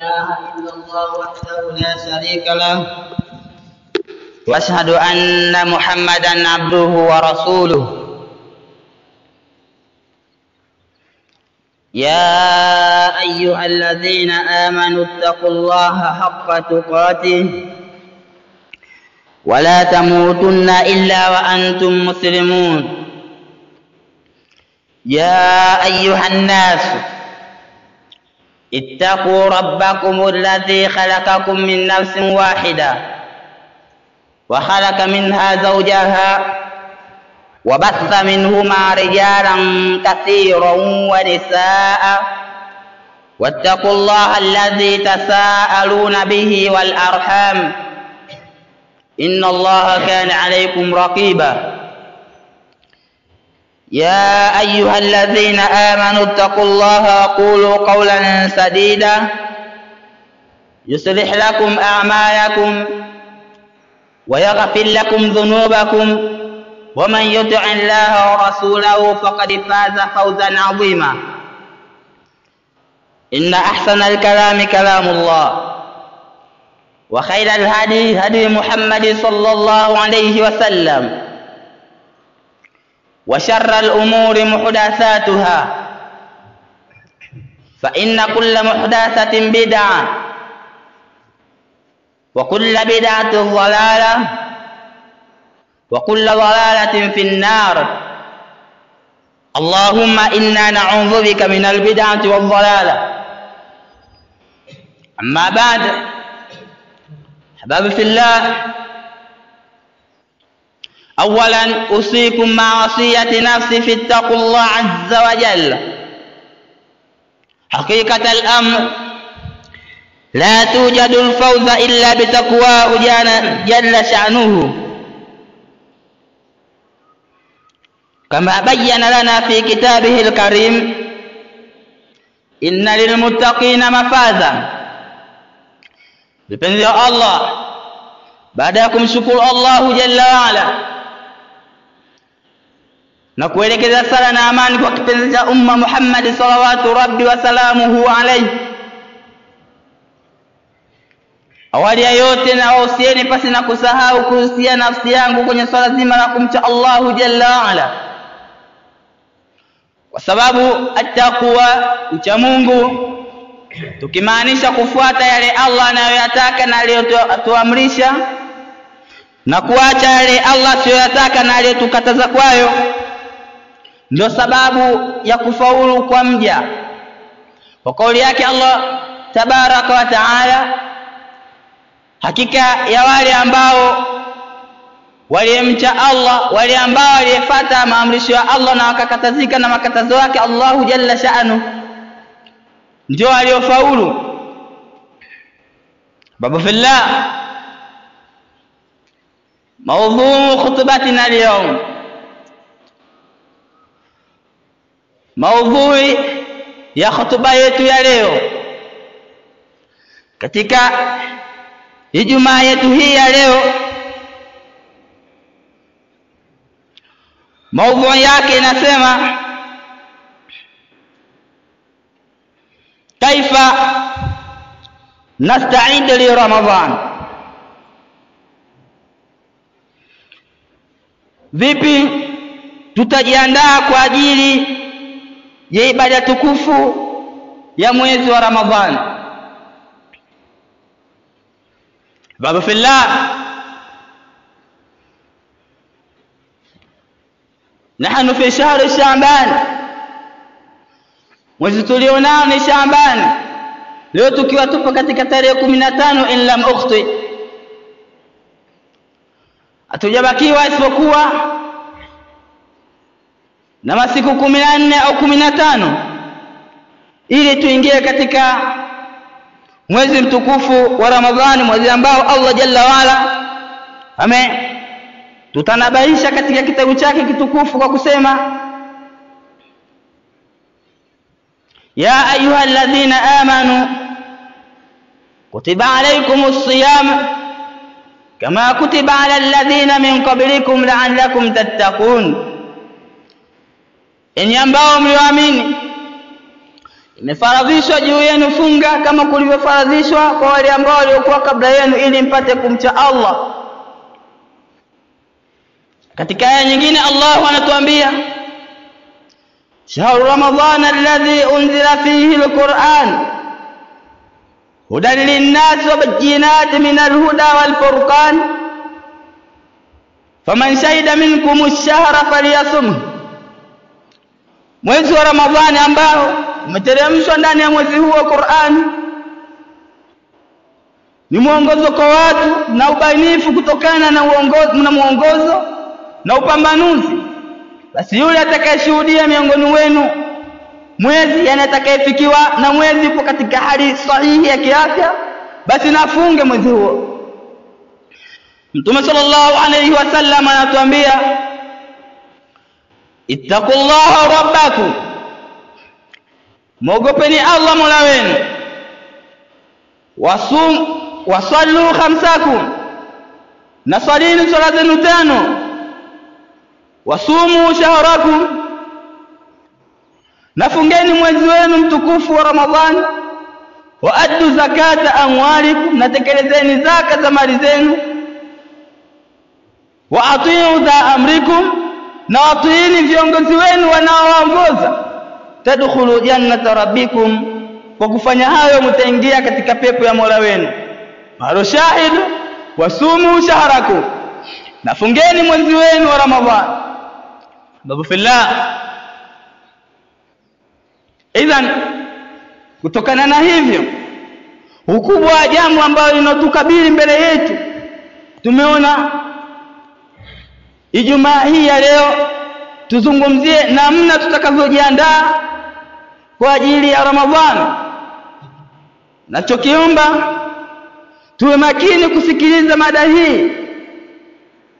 إله إلا الله وحده لا شريك له وأشهد أن محمدا عبده ورسوله. يا أيها الذين آمنوا اتقوا الله حق تقاته ولا تموتن إلا وأنتم مسلمون. يا أيها الناس اتقوا ربكم الذي خلقكم من نفس واحدة وخلق منها زوجها وبث منهما رجالا كثيرا ونساء واتقوا الله الذي تساءلون به والأرحام إن الله كان عليكم رقيبا. يا أيها الذين آمنوا اتقوا الله وقولوا قولا سديدا يصلح لكم أعمالكم ويغفر لكم ذنوبكم ومن يطع الله ورسوله فقد فاز فوزا عظيما. إن أحسن الكلام كلام الله وخير الهدي هدي محمد صلى الله عليه وسلم وشر الأمور محدثاتها فإن كل محدثة بدعة وكل بدعة ضلالة وكل ضلالة في النار. اللهم إنا نعوذ بك من البدعة والضلالة. أما بعد، أحبابي في الله، أولا أوصيكم مع وصية نفسي في اتقوا الله عز وجل. حقيقة الأمر لا توجد الفوز إلا بتقواه جل شأنه، كما بين لنا في كتابه الكريم: إن للمتقين مفازا. Dipendhi Allah, baada ya kumshukuru Allahu Jalla waala na kuelekeza sala na amani kwa kipenzi cha umma Muhammad salawatu rabbi wa salamuhu alayhi, awali ya yote na wausieni pasi na kusahau kuhusia nafsi yangu kwenye swala zima la kumcha Allahu Jalla waala, kwa sababu attaqwa, ucha Mungu, tukimaanisha kufuata yale Allah anayoyataka na aliyotuamrisha na kuacha yale Allah asiyoyataka na aliyotukataza kwayo, ndio sababu ya kufaulu kwa mja. Kwa kauli yake Allah tabaraka wa taala, hakika ya wale ambao waliyemcha Allah, wale ambao waliyefuata maamrisho ya Allah na wakakatazika na makatazo yake Allahu jalla sha'anu, ndio waliofaulu. Babu fillah, maudhu khutbatina al-yawm, maudhui ya khutba yetu ya leo katika Ijumaa yetu hii ya leo, maudhui yake inasema kaifa nasta'id li Ramadhan, vipi tutajiandaa kwa ajili ya ibada tukufu ya mwezi wa Ramadhani. Babu fillah, nahnu fi shahr Shaaban, mwezi tulionao ni Shaaban. Leo tukiwa tupo katika tarehe 15 in lam ukhti, hatujabakiwa isipokuwa na masiku 14 au 15 ili tuingie katika mwezi mtukufu wa Ramadhani, mwezi ambao Allah jalla wala tutanabaisha katika kitabu chake kitukufu kwa kusema: ya ayuha alladhina amanu kutiba alaykumus siyam kama kutiba ala alladhina min qablikum la'allakum tattaqun, enyi ambao mlioamini, imefaradhishwa juu yenu funga kama kulivyofaradhishwa kwa wale ambao waliokuwa kabla yenu ili mpate kumcha Allah. Katika aya nyingine Allah anatuambia shahru ramadhan alladhi unzila fihi alquran hudan linnas wa bayyinatin min alhuda walfurqan faman shahida minkum ash-shahra falyasum. Mwezi wa Ramadhani ambao umeteremshwa ndani ya mwezi huu wa Qur'an ni mwongozo kwa watu na ubainifu kutokana na mwongozo na upambanuzi. Basi yule atakayeshuhudia miongoni wenu mwezi, yani atakayefikiwa na mwezi upo katika hali sahihi ya kiafya, basi nafunge mwezi huo. Mtume sallallahu alayhi wasallam anatuambia ittaqullaha rabbakum, mwogopeni Allah mola wenu, wasallu khamsakum, na salini swala zenu tano, wasumu shahrakum, na fungeni mwezi wenu mtukufu wa Ramadhani, wa addu zakata amwalikum, na tekelezeni zaka za mali zenu, wa atiu dha amrikum, na watiini viongozi wenu wanaowaongoza, tadkhulu jannata rabbikum, kwa kufanya hayo mtaingia katika pepo ya Mola wenu. Maro shahidu wasumu shahrakum, na fungeni mwezi wenu wa Ramadhani. Babu fillah, idhan kutokana na hivyo ukubwa wa jambo ambalo linatukabili mbele yetu, tumeona Ijumaa hii ya leo tuzungumzie namna tutakavyojiandaa kwa ajili ya Ramadhani. Nachokiomba tuwe makini kusikiliza mada hii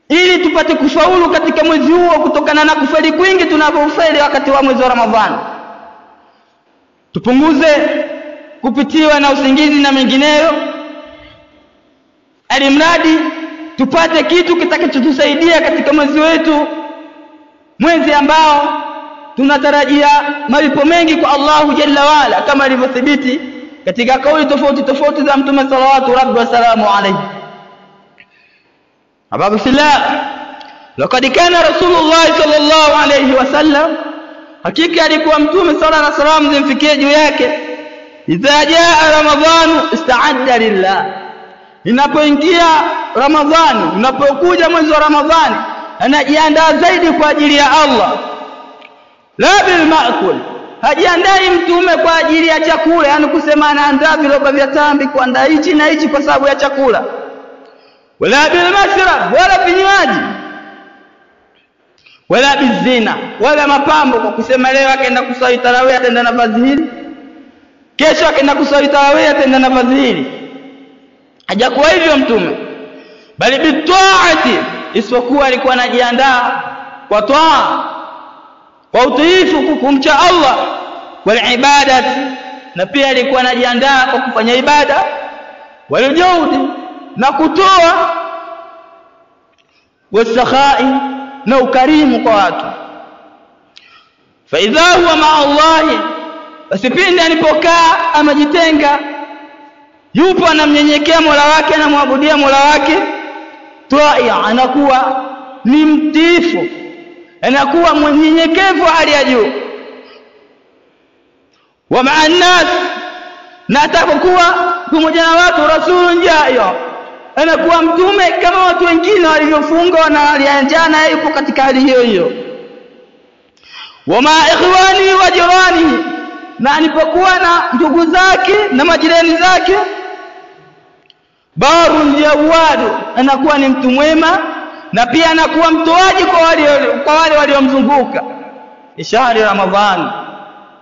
ili tupate kufaulu katika mwezi huu, kutokana na kufeli kwingi tunavyofeli wakati wa mwezi wa Ramadhani. Tupunguze kupitiwa na usingizi na mengineyo, alimradi tupate kitu kitakachotusaidia katika mwezi wetu, mwezi ambao tunatarajia malipo mengi kwa Allahu Jalla waala, kama ilivyothibiti katika kauli tofauti tofauti za Mtume sallallahu rabbi wasalamu alayhi. Ababu fillah, laqad kana Rasulullah sallallahu alayhi wasallam, hakika alikuwa Mtume sallallahu alayhi wasallam zimfikie juu yake, idha jaa Ramadhanu ista'adda lillah, inapoingia Ramadhani, unapokuja mwezi wa Ramadhani, anajiandaa zaidi kwa ajili ya Allah. La bil ma'kul, hajiandai Mtume kwa ajili ya chakula, yani kusema anaandaa viroba vya tambi, kuandaa hichi na hichi kwa sababu ya chakula. Wala bil mashrab, wala vinywaji, wala bizina, wala mapambo, kwa kusema leo akaenda kusali tarawih ataenda na vazi hili, kesho akaenda kusali tarawih ataenda na vazi hili. Hajakuwa hivyo Mtume, bali bitaati, isipokuwa alikuwa anajiandaa kwa taa, kwa utiifu, kumcha Allah, wal ibadati, na pia alikuwa anajiandaa kwa kufanya ibada, wal juhudi, na kutoa, wasakhai, na ukarimu kwa watu. Fa idha huwa ma'a Allah, basi pindi anipokaa amejitenga, yupo anamnyenyekea Mola wake, anamwabudia Mola wake, toa, anakuwa ni mtiifu, anakuwa mnyenyekevu hali ya juu. Wa ma'an nas, na atakuwa pamoja na watu, rasulun jaiyo, anakuwa mtume kama watu wengine walivyofunga na walianjana, yupo katika hali hiyo hiyo. Wa ma ikhwani wa jirani, na alipokuwa na ndugu zake na majirani zake, barun jawadu, anakuwa ni mtu mwema, na pia anakuwa mtoaji kwa wale waliomzunguka. Ishara Ramadhani,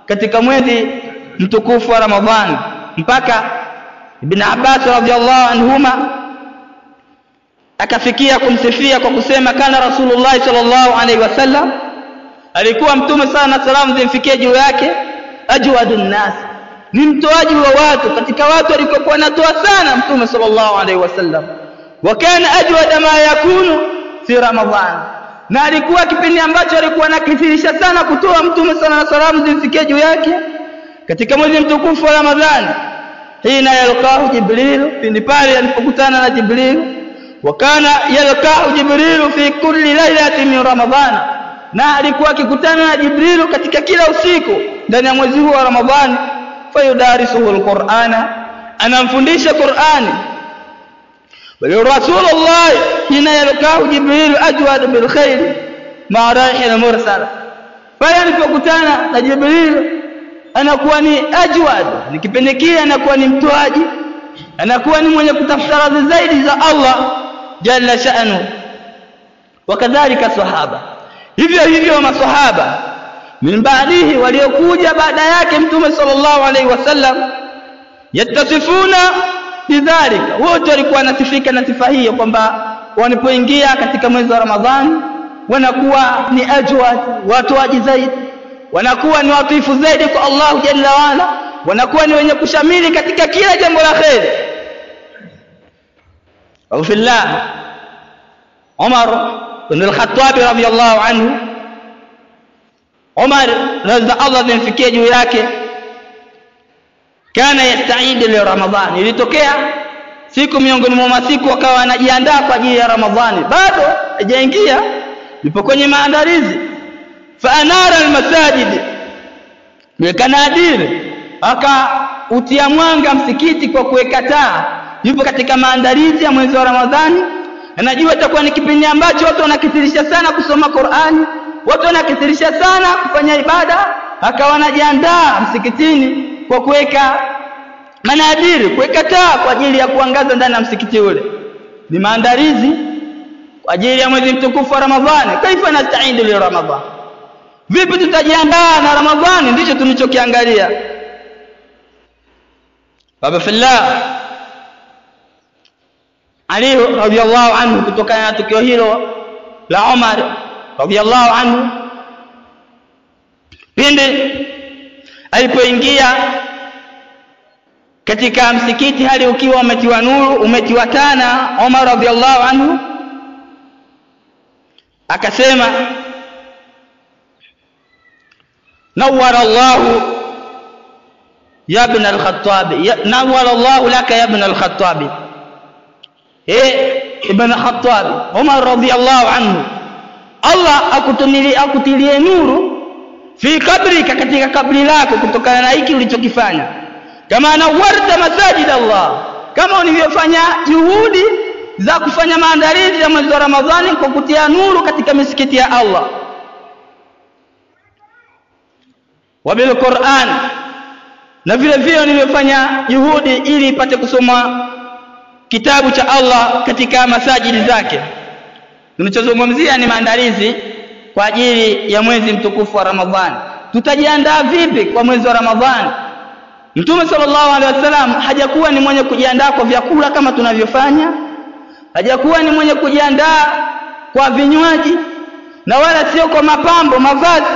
katika mwezi mtukufu wa Ramadhani, mpaka Ibn Abbas radhiyallahu anhuma akafikia kumsifia kwa kusema kana Rasulullah sallallahu alaihi wasallam, alikuwa Mtume sana salamu zimfikie juu yake, ajwadun nas, ni mtoaji wa watu, katika watu alikuwa anatoa sana Mtume sallallahu alaihi wasallam. Wa kana ajwada ma yakunu fi Ramadhan, na alikuwa kipindi ambacho alikuwa anakithirisha sana kutoa Mtume sallallahu alaihi wasallam zimfikie juu yake, katika mwezi mtukufu wa Ramadhani, hina yalqahu Jibril, pindi pale alipokutana na Jibril. Wakana yalqahu Jibril fi kulli lailatin min Ramadhana, na alikuwa akikutana na Jibril katika kila usiku ndani ya mwezi huu wa Ramadhani. Fayudarisuhu alqur'ana, anamfundisha Qur'ani. Bali Rasulullah hina yalqahu Jibril ajwad bil khair ma raihil mursala, pale alipokutana na Jibril anakuwa ni ajwad, nikipendekia anakuwa ni mtoaji, anakuwa ni mwenye kutafuta zaidi za Allah jalla sha'nu. Wakadhalika sahaba, hivyo hivyo masahaba min baadihi, waliokuja baada yake mtume sallallahu alaihi wasallam, yatasifuna bidhalika, wote walikuwa nasifika na sifa hiyo kwamba wanapoingia katika mwezi wa Ramadhani wanakuwa ni ajwad, watoaji zaidi, wanakuwa ni watifu zaidi kwa Allah jalla wala, wanakuwa ni wenye kushamili katika kila jambo la khair. Wa fillah, Umar ibn al-Khattab radiyallahu anhu, Umar radhiya Allah bimfikia juu yake, kana yasta'id li Ramadhan, ilitokea siku miongoni mwa masiku akawa anajiandaa kwa ajili ya Ramadhani, bado hajaingia, yupo kwenye maandalizi. Fa anara almasajid bilkanadir, akautia mwanga msikiti kwa kuweka taa. Yupo katika maandalizi ya mwezi wa Ramadhani, anajua itakuwa ni kipindi ambacho watu wanakithirisha sana kusoma Qur'ani, watu wanakithirisha sana kufanya ibada. Akawa anajiandaa msikitini kwa kuweka manadiri, kuweka taa kwa ajili ya kuangaza ndani ya msikiti ule. Ni maandalizi kwa ajili ya mwezi mtukufu wa Ramadhani. Kaifa nasta'id li Ramadhan, vipi tutajiandaa na Ramadhani? Ndicho tulichokiangalia. Baba fillah, Ali radhiyallahu anhu, kutokana na tukio hilo la Umar radhiyallahu anhu, pindi alipoingia katika msikiti hali ukiwa umetiwa nuru, umetiwa tana, Umar radhiyallahu anhu akasema, nawwara Allah ya ibn al-Khattab, nawwara Allah laka ya ibn al-Khattab. Ibn Khattab, Umar radhiyallahu anhu, Allah akutilie nuru fi kabrika, katika kabri lako, kutokana na hiki ulichokifanya. Kama nawarta masajid Allah, kama ulivyofanya juhudi za kufanya maandalizi ya mwezi wa Ramadhani kwa kutia nuru katika misikiti ya Allah. Wa bil Qur'an, na vile vile nilivyofanya juhudi ili ipate kusoma kitabu cha Allah katika masajidi zake. Tunachozungumzia ni maandalizi kwa ajili ya mwezi mtukufu wa Ramadhani. Tutajiandaa vipi kwa mwezi wa Ramadhani? Mtume sallallahu alaihi wasallam hajakuwa ni mwenye kujiandaa kwa vyakula kama tunavyofanya, hajakuwa ni mwenye kujiandaa kwa vinywaji, na wala sio kwa mapambo, mavazi,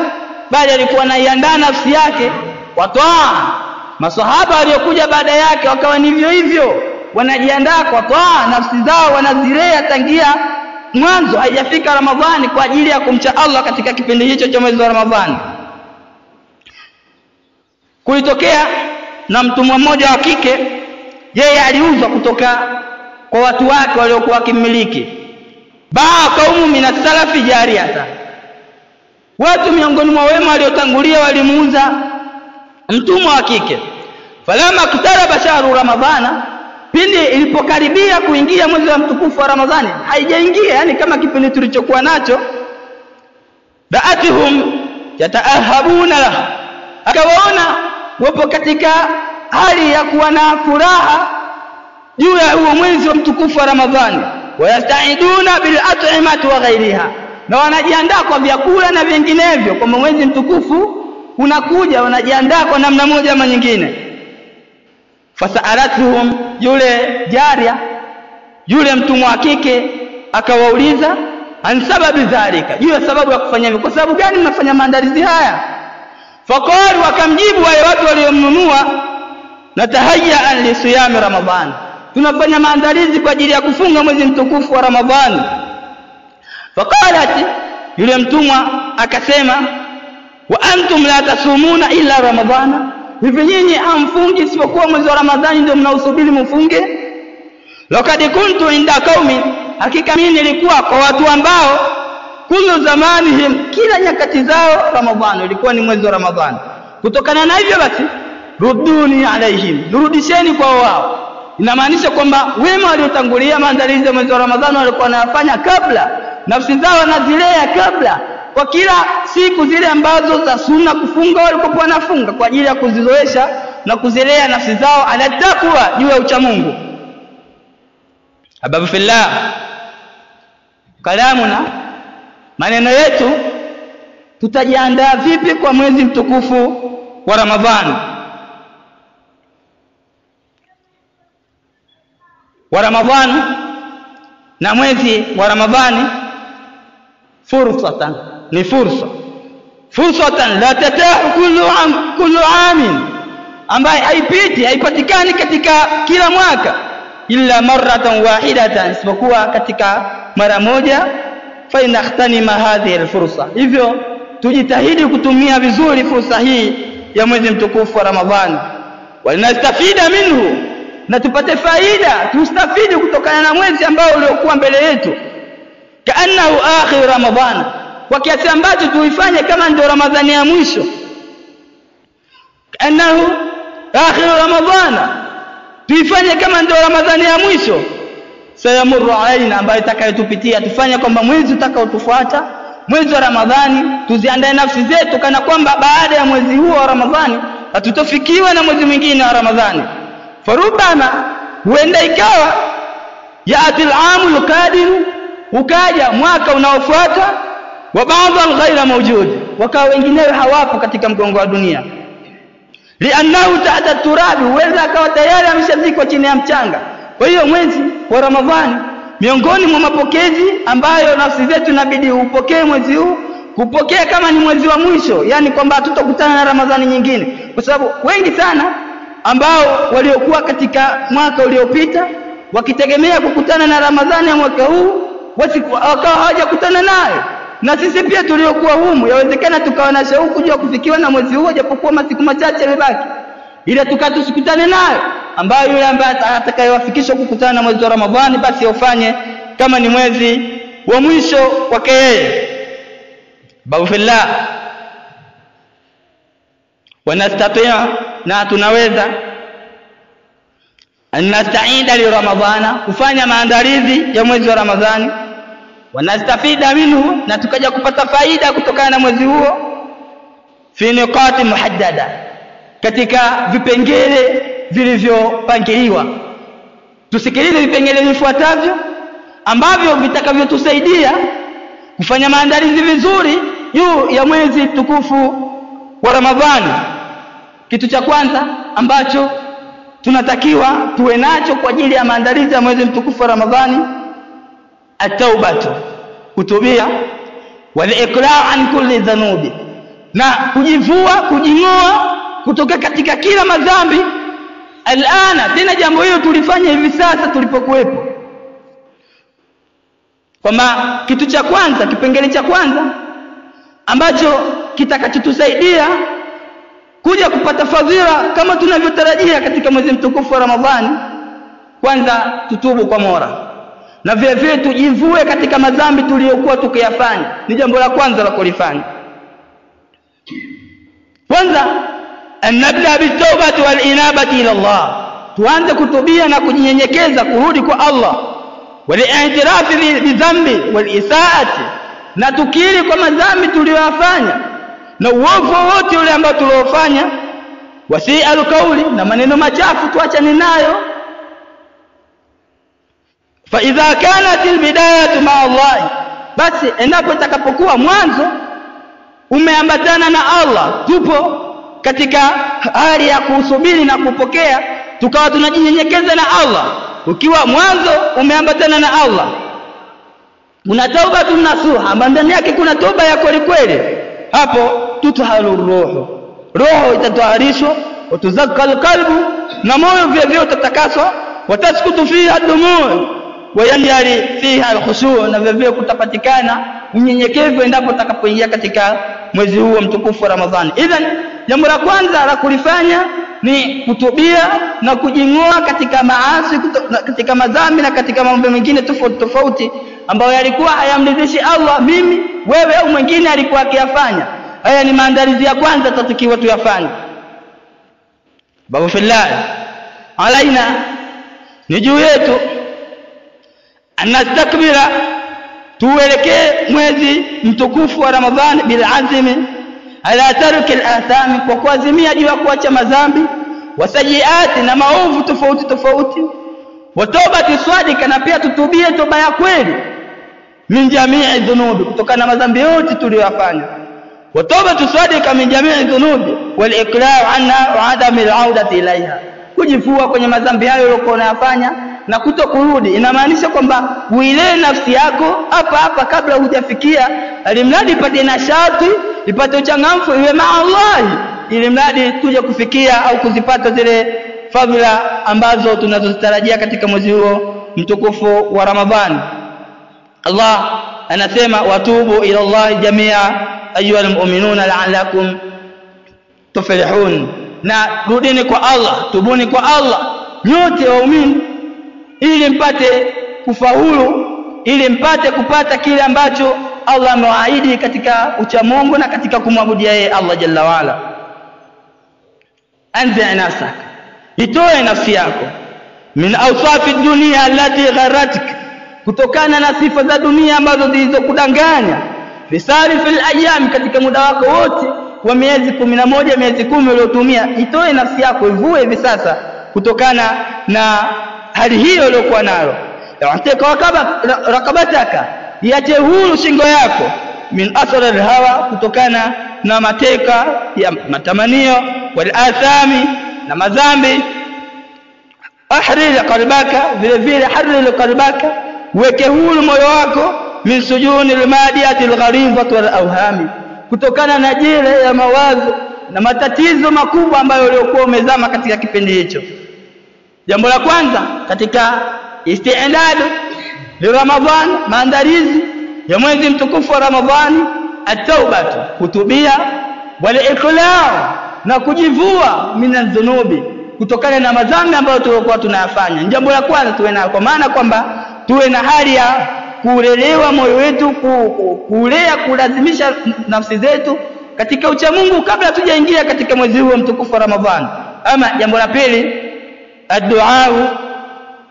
bali alikuwa anaiandaa nafsi yake kwa taa. Maswahaba waliokuja baada yake wakawa ni hivyo hivyo, wanajiandaa kwa taa, nafsi zao wanazilea tangia mwanzo haijafika Ramadhani kwa ajili ya kumcha Allah katika kipindi hicho cha mwezi wa Ramadhani. Kulitokea na mtumwa mmoja wa kike, yeye aliuzwa kutoka kwa watu wake waliokuwa wakimiliki. Kaumu minas salafi jariyata, watu miongoni mwa wema waliotangulia walimuuza mtumwa wa kike. Falama kutaraba shahru Ramadhana, pindi ilipokaribia kuingia mwezi wa mtukufu wa Ramadhani, haijaingia, yani kama kipindi tulichokuwa nacho, da'atuhum yataahabuna lahu, akawaona wapo katika hali ya kuwa na furaha juu ya huo mwezi wa mtukufu wa Ramadhani. Wayastaiduna bil at'imati wa ghairiha, na wanajiandaa kwa vyakula na vinginevyo, kwa mwezi mtukufu unakuja, wanajiandaa kwa namna moja ama nyingine. Fasa'alatuhum, yule jaria, yule mtumwa wa kike akawauliza, an sababi dhalika, juu ya sababu ya kufanya hivyo, kwa sababu gani mnafanya maandalizi haya? Faqalu, wakamjibu wale watu waliomnunua, natahayya li siyami Ramadhan, tunafanya maandalizi kwa ajili ya kufunga mwezi mtukufu wa Ramadhani. Faqalat, yule mtumwa akasema, wa antum la tasumuna illa Ramadhana, hivi nyinyi hamfungi isipokuwa mwezi wa Ramadhani ndio mnausubiri mfunge? Laqad kuntu inda qaumi, hakika mimi nilikuwa kwa watu ambao kullu zamanihim, kila nyakati zao Ramadhani ilikuwa ni mwezi wa Ramadhani. Kutokana na hivyo basi ruduni alaihim, nirudisheni kwa wao. Inamaanisha kwamba wema waliotangulia maandalizi ya mwezi wa Ramadhani walikuwa wanafanya kabla, nafsi zao wanazilea kabla, kwa kila siku zile ambazo za sunna kufunga walikuwa wanafunga kwa ajili ya kuzizoesha na kuzilea nafsi zao ala takwa, juu ya ucha Mungu. Hababu fillah, kalamuna, maneno yetu, tutajiandaa vipi kwa mwezi mtukufu wa Ramadhani? Wa Ramadhani na mwezi wa Ramadhani fursatan, ni fursatan la tatahu kullu amin, ambaye haipatikani katika kila mwaka, illa marratan wahidatan, isipokuwa katika mara moja. Fa inakhtanima hadhihi alfursa, hivyo tujitahidi kutumia vizuri fursa hii ya mwezi mtukufu wa Ramadhani. Wa nastafida minhu, na tupate faida, tustafidi kutokana na mwezi ambao uliokuwa mbele yetu. Kaannahu akhir Ramadhani, kwa kiasi ambacho tuifanye kama ndio Ramadhani ya mwisho. Kaannahu akhir Ramadhani, tuifanye kama ndio Ramadhani ya mwisho. Sayamurru alaina, ambayo itakayotupitia, tufanye kwamba mwezi utakaotufuata, mwezi wa Ramadhani, tuziandae nafsi zetu kana kwamba baada ya mwezi huo wa Ramadhani hatutofikiwa na mwezi mwingine wa Ramadhani. Farubama, huenda ikawa yaatil amul qadim, ukaja mwaka unaofuata, wa baadhi ghaira mawjud, wakawa wengineo hawapo katika mgongo wa dunia. Liannahu tahta turabi, huenda akawa tayari ameshazikwa chini ya mchanga. Kwa hiyo mwezi wa Ramadhani, miongoni mwa mapokezi ambayo nafsi zetu inabidi upokee mwezi huu, kupokea kama ni mwezi wa mwisho, yani kwamba hatutakutana na Ramadhani nyingine. Kwa sababu wengi sana ambao waliokuwa katika mwaka uliopita wakitegemea kukutana na Ramadhani ya mwaka huu, wakawa hawajakutana nayo. Na sisi pia tuliokuwa humu, yawezekana tukawa na shauku kujua kufikiwa na mwezi huo, japokuwa masiku machache yamebaki, ila tukatukutane nayo, ambayo yule ambaye atakayewafikisha kukutana na mwezi wa Ramadhani basi ufanye kama ni mwezi wa mwisho kwake yeye. Babu fillah, wanastatia, na tunaweza anasta'ida li Ramadhana, kufanya maandalizi ya mwezi wa Ramadhani. Wanastafida minhu, na tukaja kupata faida kutokana na mwezi huo. Fi niqati muhaddada, katika vipengele vilivyopangiliwa. Tusikilize vipengele vifuatavyo ambavyo vitakavyotusaidia kufanya maandalizi vizuri juu ya mwezi tukufu wa Ramadhani. Kitu cha kwanza ambacho tunatakiwa tuwe nacho kwa ajili ya maandalizi ya mwezi mtukufu wa Ramadhani, at-taubatu, kutubia, wal iqla' an kulli dhanubi, na kujivua, kujing'oa kutoka katika kila madhambi. Alana, tena jambo hilo tulifanya hivi sasa tulipokuwepo. Kwamba kitu cha kwanza, kipengele cha kwanza ambacho kitakachotusaidia kuja kupata fadhila kama tunavyotarajia katika mwezi mtukufu wa Ramadhani, kwanza tutubu kwa Mola, na vile vile tujivue katika madhambi tuliyokuwa tukiyafanya. Ni jambo la kwanza la kulifanya. Kwanza, anabda bitawbati wal inabati ila Allah, tuanze kutubia na kujinyenyekeza, kurudi kwa Allah. Wal i'tirafi bi dhambi wal isaati, na tukiri kwa madhambi tuliyofanya na uovu wote ule ambao tuliofanya. Wasi'al qawli, na maneno machafu tuachane nayo. Fa idha kanat albidayatu ma Allah, basi endapo itakapokuwa mwanzo umeambatana na Allah, tupo katika hali ya kusubiri na kupokea, tukawa tunajinyenyekeza na Allah. Ukiwa mwanzo umeambatana na Allah, kuna tauba tunasuha, ndani yake kuna toba ya kweli kweli, hapo tuthahalu roho itataharishwa, watuzakka alqalbu, na moyo vile vile utatakaswa, wataskutu fiha dumu wa yanjari fiha alkhushu', na vile vile kutapatikana unyenyekevu endapo utakapoingia katika mwezi huu mtukufu wa Ramadhani. Idhan jambo la kwanza la kulifanya ni kutubia na kujing'oa katika maasi, katika madhambi na katika mambo mengine tofauti ambayo yalikuwa hayamridhishi Allah, mimi, wewe au mwingine alikuwa akiyafanya. Haya ni maandalizi ya kwanza tutakiwa tuyafanye. Babu fillah, alaina, ni juu yetu anastakbira, tuelekee mwezi mtukufu wa Ramadhani bil azmi ala tarki al-athami, kwa kuazimia juu ya kuacha madhambi, wasajiati, na maovu tofauti, wa tawbati swadika, na pia tutubie toba ya kweli, min jamii dhunubi, kutokana na madhambi yote tuliyofanya, wa tawbatu swadika min jamii dhunubi wal iqla'u anha wa adam al-audati ilaiha, kujifua kwenye madhambi hayo uliyokuwa unayafanya na kutokurudi. Inamaanisha kwamba uilee nafsi yako hapa kabla hujafikia, alimradi ipate nashati, ipate uchangamfu, iwe ma Allah, ili mradi tuje kufikia au kuzipata zile fadhila ambazo tunazozitarajia katika mwezi huo mtukufu wa Ramadhani. Allah anasema watubu ila Allah jamia ayyuhal mu'minuna la'allakum tuflihun, na rudini kwa Allah, tubuni kwa Allah nyote waumini, ili mpate kufaulu, ili mpate kupata kile ambacho Allah amewaahidi katika uchamungu na katika kumwabudia yeye Allah jalla waala. Anzi nafsaka, itoe nafsi yako min awsafi dunia allati gharatik, kutokana na sifa za dunia ambazo zilizokudanganya, risali fil ayyam, katika muda wako wote wa miezi 11, miezi 10 uliotumia. Itoe nafsi yako, ivue hivi sasa kutokana na hali hiyo iliyokuwa nayo. Yateka rakabataka, iache huru shingo yako, min asar al-hawa, kutokana na mateka ya matamanio, wal athami, na madhambi. Ahrir qalbaka, vile harrir qalbaka, weke huru moyo wako, min sujuni al-madiyati al-gharizati wal awhami, kutokana na jela ya mawazo na matatizo makubwa ambayo uliokuwa umezama katika kipindi hicho. Jambo la kwanza katika isti'dad li Ramadhan, maandalizi ya mwezi mtukufu wa Ramadhani, at-taubatu, kutubia, wal iqla', na kujivua minadh-dhunubi, kutokana na madhambi ambayo tulikuwa tunayafanya. Jambo la kwanza tuwe na, kwa maana kwamba tuwe na hali ya kulelewa moyo wetu, kulea, kulazimisha nafsi zetu katika ucha Mungu kabla tujaingia katika mwezi huu mtukufu wa Ramadhani. Ama jambo la pili, ad-du'a,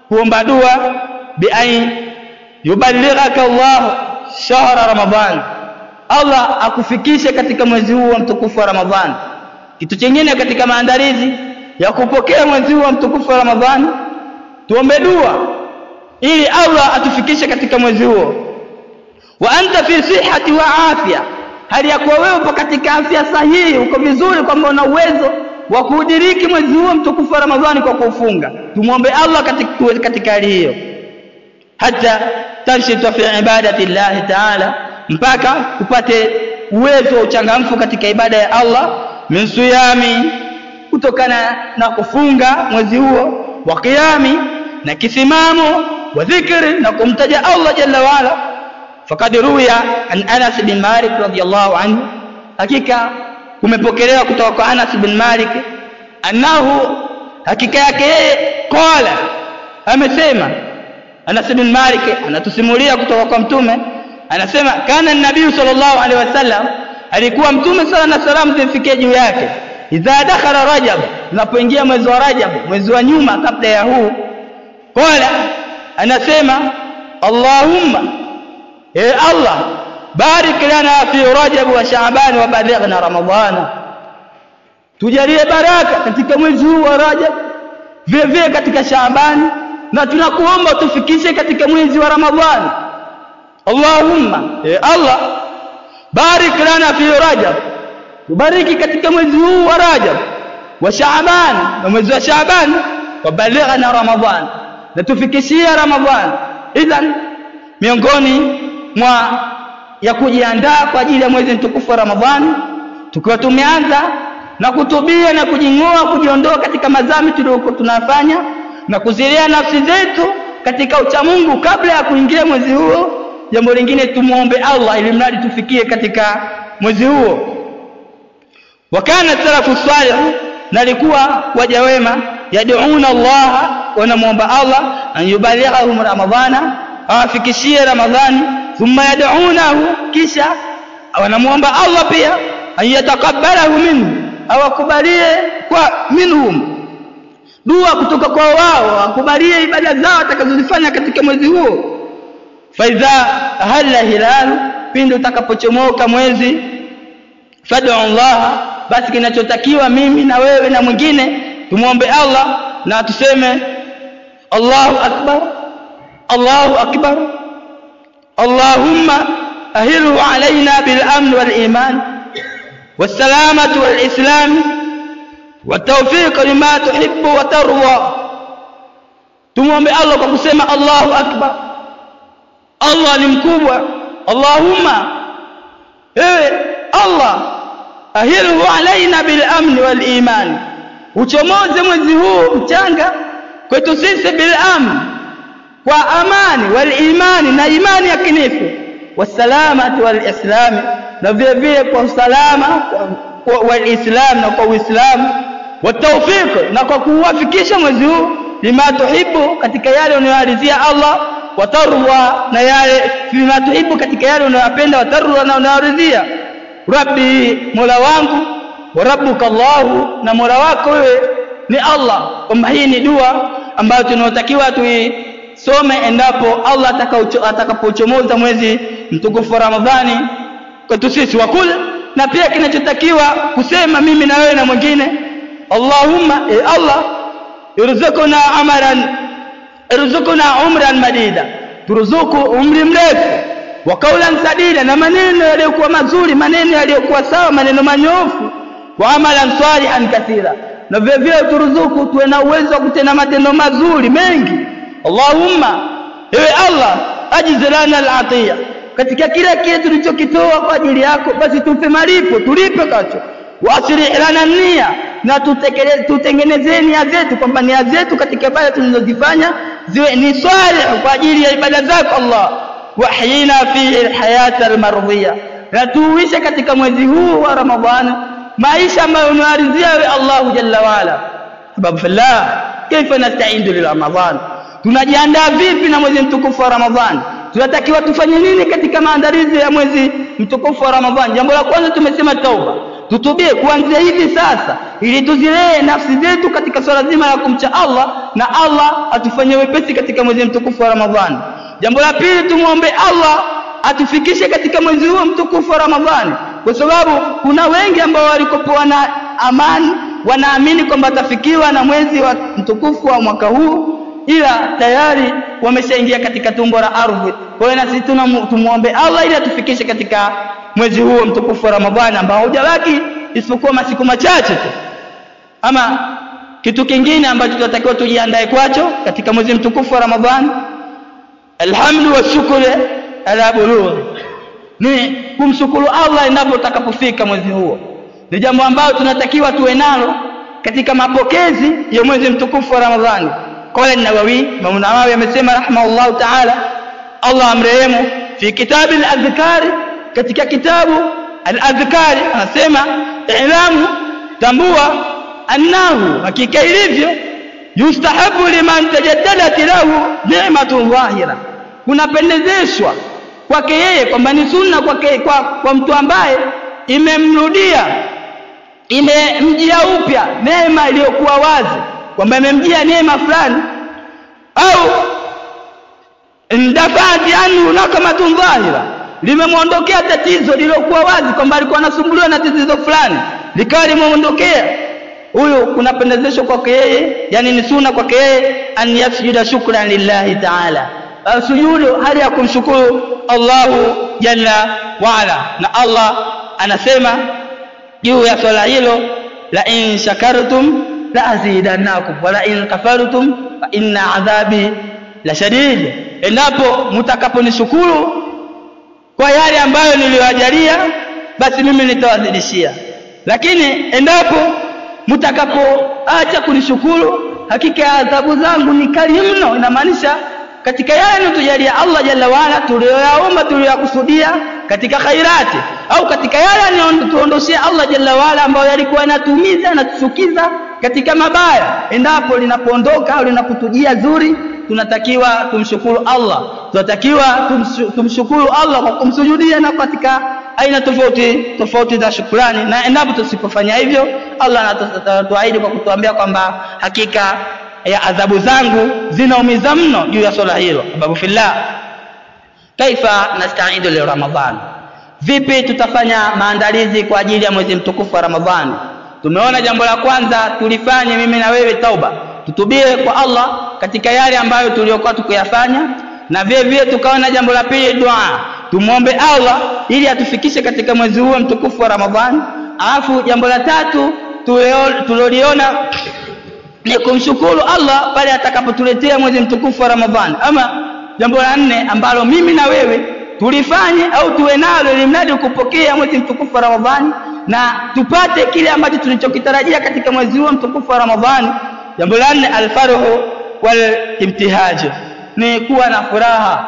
kuomba dua, bi an yuballighaka Allah shahra Ramadhan, Allah akufikishe katika mwezi huu mtukufu wa Ramadhani. Kitu kingine katika maandalizi ya kupokea mwezi huu mtukufu wa Ramadhani, tuombe dua ili Allah atufikishe katika mwezi huo. Wa anta fi sihhati wa afya, hali ya kuwa wewe upo katika afya sahihi, uko vizuri, kwamba una uwezo wa kudiriki mwezi huo mtukufu wa Ramadhani kwa kufunga. Tumuombe Allah katika hali hiyo, hata tanshita fi ibadati Allah ta'ala, mpaka upate uwezo wa uchangamfu katika ibada ya Allah, min siyami, kutokana na kufunga mwezi huo, wa qiyami, na kisimamo, wa dhikri, na kumtaja Allah jalla waala. Faqad ruya an Anas bin Malik radhiyallahu anhu, hakika kumepokelewa kutoka kwa Anas bin Malik, annahu, hakika yake qala, amesema. Anas bin Malik anatusimulia kutoka kwa mtume, anasema kana nabii sallallahu alaihi wasallam, alikuwa mtume sallallahu alaihi wasallam zifikie juu yake, idha dakhala Rajab, unapoingia mwezi wa Rajab, mwezi wa nyuma kabla ya huu, qala, anasema Allahumma, Allah, barik lana fi Rajab wa Sha'ban wa balighna Ramadhana, tujalie baraka katika mwezi huu wa Rajab, vile katika Sha'ban, na tunakuomba tufikishe katika mwezi wa Ramadhani. Allahumma, Allah, barik lana fi Rajab, tubariki katika mwezi huu wa Rajab, wa Sha'ban, na mwezi wa Sha'ban, wa balighna Ramadhana, na tufikishia Ramadhani. Idhan, miongoni mwa ya kujiandaa kwa ajili ya mwezi mtukufu wa Ramadhani, tukiwa tumeanza na kutubia na kujing'oa, kujiondoa katika madhambi tuliokuwa tunafanya, na kuzilea nafsi zetu katika ucha Mungu kabla ya kuingia mwezi huo. Jambo lingine, tumuombe Allah ili mradi tufikie katika mwezi huo. wakana salafu salih, nalikuwa waja wema, yad'una Allah, wanamuomba Allah an yubalighahum ramadhana, awafikishie Ramadhani, thumma yad'unahu, kisha wanamuomba Allah pia an yatakabbalahu minhu, awakubalie kwa minhum, dua kutoka kwa wao, akubalie ibada zao atakazozifanya katika mwezi huo. Faidha halla hilal, pindi utakapochomoka mwezi, fad'u Allah, basi kinachotakiwa mimi na wewe na mwingine tumuombe Allah na tuseme Allahu akbar, Allahu akbar, Allahumma ahilhu alaina bil amn wal iman was salamatu wal islam wat tawfiq lima tuhibbu wa tarwa. Tumuombe Allah kwa kusema Allahu akbar, Allah ni mkubwa. Allahumma, Allah, ahilhu alaina bil amn wal iman, uchomoze mwezi huu mchanga kwetu sisi bil amn, kwa amani, wal imani, na imani yakinifu, wasalamatu wal islam, na vile vile kwa usalama wal islam, na kwa uislamu, watawfiq, na kwa kuwafikisha mwezi huu lima tuhibbu, katika yale unayoridhia Allah, watarwa, na yale lima tuhibbu, katika yale unayopenda, watarwa, na unayoridhia. Rabbi, mola wangu, wa rabbuka Allahu, na mola wako wewe ni Allah. Kwamba hii ni dua ambayo tunayotakiwa tuisome endapo Allah atakapochomoza mwezi mtukufu wa Ramadhani kwetu sisi. Wakul, na pia kinachotakiwa kusema mimi na wewe na mwingine, Allahumma, Allah, irzuqna umran madida, turuzuku umri mrefu, wa qawlan sadida, na maneno yaliyokuwa mazuri, maneno yaliyokuwa sawa, maneno manyofu, wa amalan salihan kathira, na vile vile turuzuku tuwe na uwezo wa kutenda matendo mazuri mengi. Allahumma, Allah, ajizlana al-atiya, katika kila kitu tulichokitoa kwa ajili yako basi tupe malipo, tulipe kacho. Wasiri lana nia, na tutengenezee nia zetu, kwamba nia zetu katika ibada tunazozifanya ziwe ni salih kwa ajili ya ibada zako Allah. Wahyina fihi alhayata almardhiya, na tuishe katika mwezi huu wa Ramadhani maisha ambayo unaridhia wewe Allah jalla waala. Sababu fillah, kaifa nasta'indu li Ramadhan, tunajiandaa vipi na mwezi mtukufu wa Ramadhani? Tunatakiwa tufanye nini katika maandalizi ya mwezi mtukufu wa Ramadhani? Jambo la kwanza tumesema tauba, tutubie kuanzia hivi sasa, ili tuzilee nafsi zetu katika swala zima la kumcha Allah, na Allah atufanyie wepesi katika mwezi mtukufu wa Ramadhani. Jambo la pili, tumuombe Allah atufikishe katika mwezi huu mtukufu wa Ramadhani, kwa sababu kuna wengi ambao walikopoa na amani, wanaamini kwamba atafikiwa na mwezi wa mtukufu wa mwaka huu, ila tayari wameshaingia katika tumbo la ardhi. Kwa hiyo na sisi tumuombe Allah ili atufikishe katika mwezi huu mtukufu wa Ramadhani ambao hujabaki isipokuwa masiku machache tu. Ama kitu kingine ambacho tunatakiwa tujiandae kwacho katika mwezi mtukufu wa Ramadhani, alhamdu wa shukru ala bulugh, ni kumshukuru Allah endapo utakapofika mwezi huo. Ni jambo ambalo tunatakiwa tuwe nalo katika mapokezi ya mwezi mtukufu wa Ramadhani. Qala an-Nawawi, Imam Nawawi amesema rahimahullah ta'ala, Allah amrehemu, fi kitab al-adhkar, katika kitabu al-adhkar anasema, ilamu, tambua, annahu, hakika ilivyo, yustahabu liman tajaddadat lahu ni'matun dhahira, kunapendezeshwa kwake yeye, kwamba ni sunna kwake, kwa mtu ambaye imemrudia, imemjia upya neema iliyokuwa wazi, kwamba imemjia neema fulani, au ndafati anhu nakamatun dhahira, limemuondokea tatizo lilokuwa wazi, kwamba alikuwa anasumbuliwa na tatizo fulani likawa limeondokea. Huyo kunapendezeshwa kwake yeye, yani ni sunna kwake yeye, an yasjuda shukran lillahi ta'ala, sujudu hali ya kumshukuru Allahu jalla wa ala. Na Allah anasema juu ya swala hilo, la in shakartum la azidannakum wa la in kafartum fa inna adhabi la shadid, endapo mtakaponishukuru kwa yale ambayo niliwajalia basi mimi nitawazidishia, lakini endapo mtakapoacha kunishukuru hakika adhabu zangu ni kali mno. Inamaanisha katika yale tujalia Allah jalla waala, tuliyoyaomba, tuliyokusudia, katika khairati au katika yale anayotuondoshia Allah jalla wala ambayo yalikuwa yanatumiza na tuchukiza katika mabaya, endapo linapoondoka au linapotujia zuri, tunatakiwa tumshukuru Allah. Tunatakiwa tumshukuru Allah kwa kumsujudia na katika aina tofauti za shukrani, na endapo tusipofanya hivyo Allah anatuahidi kwa kutuambia kwamba hakika ya adhabu zangu zinaumiza mno juu ya swala hilo. Sababu fillah, kaifa nastaidu li Ramadhan, vipi tutafanya maandalizi kwa ajili ya mwezi mtukufu wa Ramadhani? Tumeona jambo la kwanza tulifanye mimi na wewe tauba, tutubie kwa Allah katika yale ambayo tuliokuwa tukiyafanya, na vile vile tukaona jambo la pili dua, tumuombe Allah ili atufikishe katika mwezi huu mtukufu wa Ramadhani. Alafu jambo la tatu tuloliona ni kumshukuru Allah pale atakapotuletea mwezi mtukufu wa Ramadhani. Ama jambo la nne ambalo mimi na wewe tulifanye au tuwe nalo ili mradi kupokea mwezi mtukufu wa Ramadhani na tupate kile ambacho tulichokitarajia katika mwezi huu mtukufu wa Ramadhani. Jambo la nne alfarhu wal imtihaj, ni kuwa na furaha,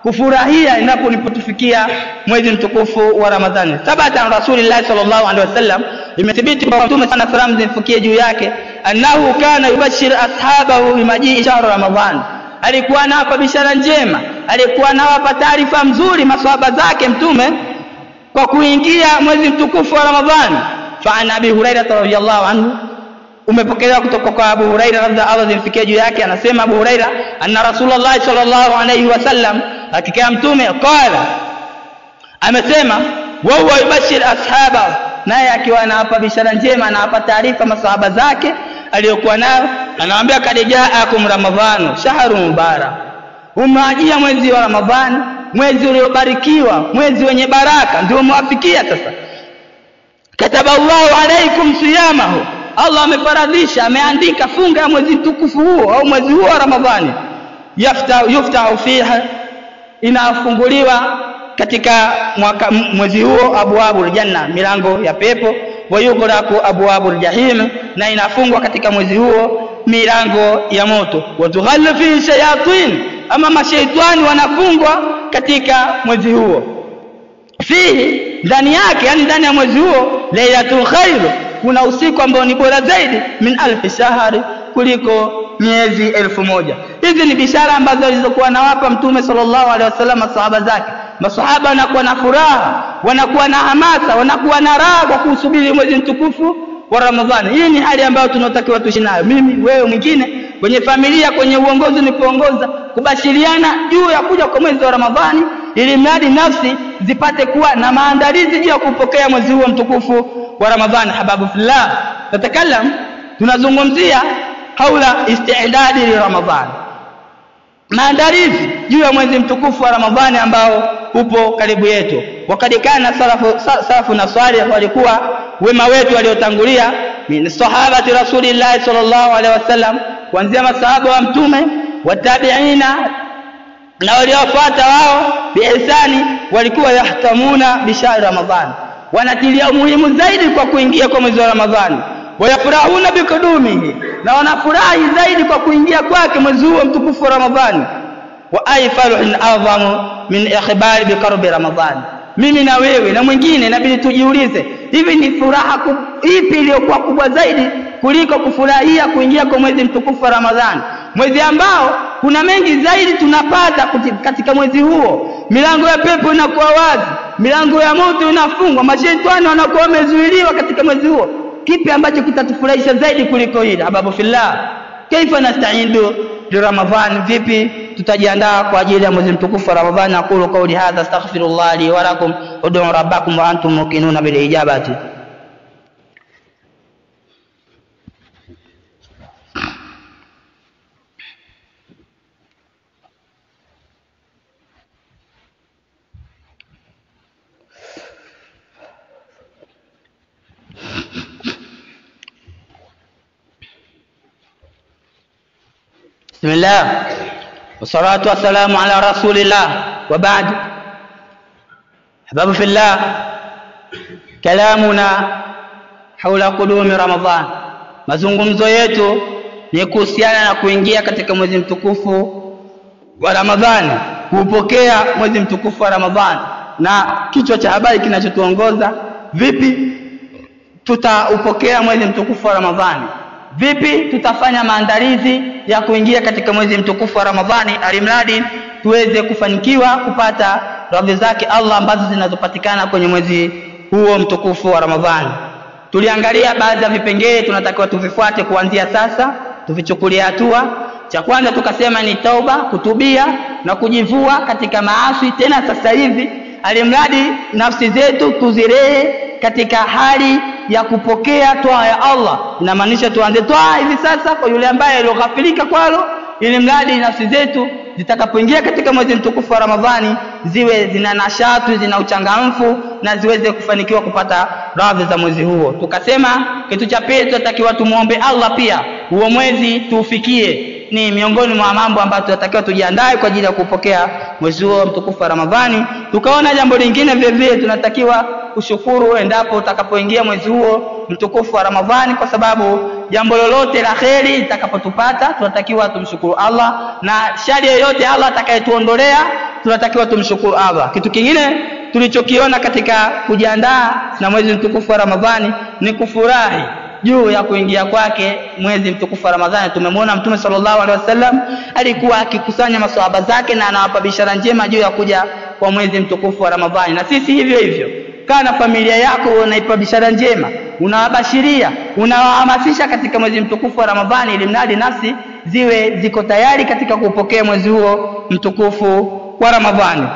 kufurahia endapo nipotufikia mwezi mtukufu wa Ramadhani. Thabata Rasulullah sallallahu alaihi wasallam, imethibiti kwa Mtume sana salamu zimfikie juu yake, annahu kana yubashir ashabahu bimajii shahr Ramadhan, alikuwa anawapa bishara njema, alikuwa anawapa taarifa nzuri maswahaba zake Mtume kwa kuingia mwezi mtukufu wa Ramadhani. Fa an Abi Hurairah radhiyallahu anhu, umepokelewa kutoka kwa Abu Hurairah radhiallahu anhu zimfikie juu yake, anasema Abu Hurairah, anna Rasulullah sallallahu alayhi wasallam, hakika Mtume qala, amesema, wa huwa yubashir ashaba, naye akiwa anawapa bishara njema, anawapa taarifa maswahaba zake aliyokuwa nayo, anawaambia kad jaakum Ramadhanu shahrun mubarak, umewajia mwezi wa Ramadhani, mwezi uliobarikiwa, mwezi wenye baraka, ndio umewafikia sasa. Kataballahu alaykum siyamahu, Allah amefaradhisha, ameandika funga ya mwezi mtukufu huo au mwezi huo wa Ramadhani. Yuftahu fiha, inafunguliwa katika mwezi huo abwabul janna, milango ya pepo, wa yughlaqu abwabul jahim, na inafungwa katika mwezi huo milango ya moto. Wa tughallu fi shayatin, ama mashaitani wanafungwa katika mwezi huo. Fihi, ndani yake, yani ndani ya mwezi huo, lailatul khair, kuna usiku ambao ni bora zaidi min alf shahri, kuliko miezi 1000. Hizi ni bishara ambazo alizokuwa nawapa Mtume sallallahu alaihi wasallam masahaba zake. Masahaba wanakuwa na furaha, wanakuwa na hamasa, wanakuwa na raha kwa kusubiri mwezi mtukufu wa Ramadhani. Hii ni hali ambayo tunatakiwa tuishi nayo, mimi, wewe, mwingine, kwenye familia, kwenye uongozi ni kuongoza, kubashiriana juu ya kuja kwa mwezi wa Ramadhani, ili mradi nafsi zipate kuwa na maandalizi juu ya kupokea mwezi huo mtukufu wa Ramadhani. Hababu fillah, tunazungumzia haula istidadi li Ramadhani, maandalizi juu ya mwezi mtukufu wa Ramadhani ambao upo karibu yetu. Wakati kana salafu na salih, walikuwa wema wetu waliotangulia, min sahabati Rasulillah sallallahu alaihi wasallam, kuanzia masahaba wa Mtume, watabiina na waliofuata wao biihsani, walikuwa yahtamuna bishahri Ramadhani, wanatilia umuhimu zaidi kwa kuingia kwa mwezi wa Ramadhani. Wayafurahuna bikudumihi, na wanafurahi zaidi kwa kuingia kwake mwezi huo mtukufu wa Ramadhani. Wa ay farhin a'zamu min ikhbari biqarbi Ramadhani. Mimi na wewe na mwingine inabidi tujiulize, hivi ni furaha ipi iliyokuwa kubwa zaidi kuliko kufurahia kuingia kwa mwezi mtukufu wa Ramadhani, mwezi ambao kuna mengi zaidi tunapata katika mwezi huo. Milango ya pepo inakuwa wazi, milango ya moto inafungwa, mashaitani wanakuwa wamezuiliwa katika mwezi huo. Kipi ambacho kitatufurahisha zaidi kuliko hili? Hababu fillah, kaifa nastaidu li Ramadhan, vipi tutajiandaa kwa ajili ya mwezi mtukufu wa Ramadhani? Aqulu qawli hadha astaghfirullah li wa lakum, ud'u rabbakum wa antum muqinuna bil ijabati. Bismillah wassalatu wassalamu ala rasulillah wa ba'd. Hababu fillah, kalamuna haula qudumi Ramadhan, mazungumzo yetu ni kuhusiana na kuingia katika mwezi mtukufu wa Ramadhani, kupokea mwezi mtukufu wa Ramadhani. na kichwa cha habari kinachotuongoza, vipi tutaupokea mwezi mtukufu wa Ramadhani, vipi tutafanya maandalizi ya kuingia katika mwezi mtukufu wa Ramadhani alimradi tuweze kufanikiwa kupata radhi zake Allah ambazo zinazopatikana kwenye mwezi huo mtukufu wa Ramadhani. Tuliangalia baadhi ya vipengele tunatakiwa tuvifuate kuanzia sasa, tuvichukulia hatua. Cha kwanza tukasema ni tauba, kutubia na kujivua katika maasi tena sasa hivi, alimradi nafsi zetu tuzirehe katika hali ya kupokea toa ya Allah. Inamaanisha tuanze toa hivi sasa kwa yule ambaye aliyoghafilika kwalo, ili mradi nafsi zetu zitakapoingia katika mwezi mtukufu wa Ramadhani ziwe zina nashati, zina uchangamfu na ziweze kufanikiwa kupata radhi za mwezi huo. Tukasema kitu cha pili tunatakiwa tumuombe Allah pia huo mwezi tuufikie. Ni miongoni mwa mambo ambayo tunatakiwa tujiandae kwa ajili ya kupokea mwezi huo mtukufu wa Ramadhani. Tukaona jambo lingine vile vile tunatakiwa kushukuru endapo utakapoingia mwezi huo mtukufu wa Ramadhani, kwa sababu jambo lolote la kheri litakapotupata tunatakiwa tumshukuru Allah, na shari yoyote Allah atakayetuondolea tunatakiwa tumshukuru Allah. Kitu kingine tulichokiona katika kujiandaa na mwezi mtukufu wa Ramadhani ni kufurahi juu ya kuingia kwake mwezi mtukufu wa Ramadhani. Tumemwona Mtume sallallahu alaihi wasallam alikuwa akikusanya maswahaba zake na anawapa bishara njema juu ya kuja kwa mwezi mtukufu wa Ramadhani, na sisi hivyo hivyo. Kana familia yako unaipa bishara njema, unawabashiria, unawahamasisha katika mwezi mtukufu wa Ramadhani, ili mradi nafsi ziwe ziko tayari katika kupokea mwezi huo mtukufu wa Ramadhani.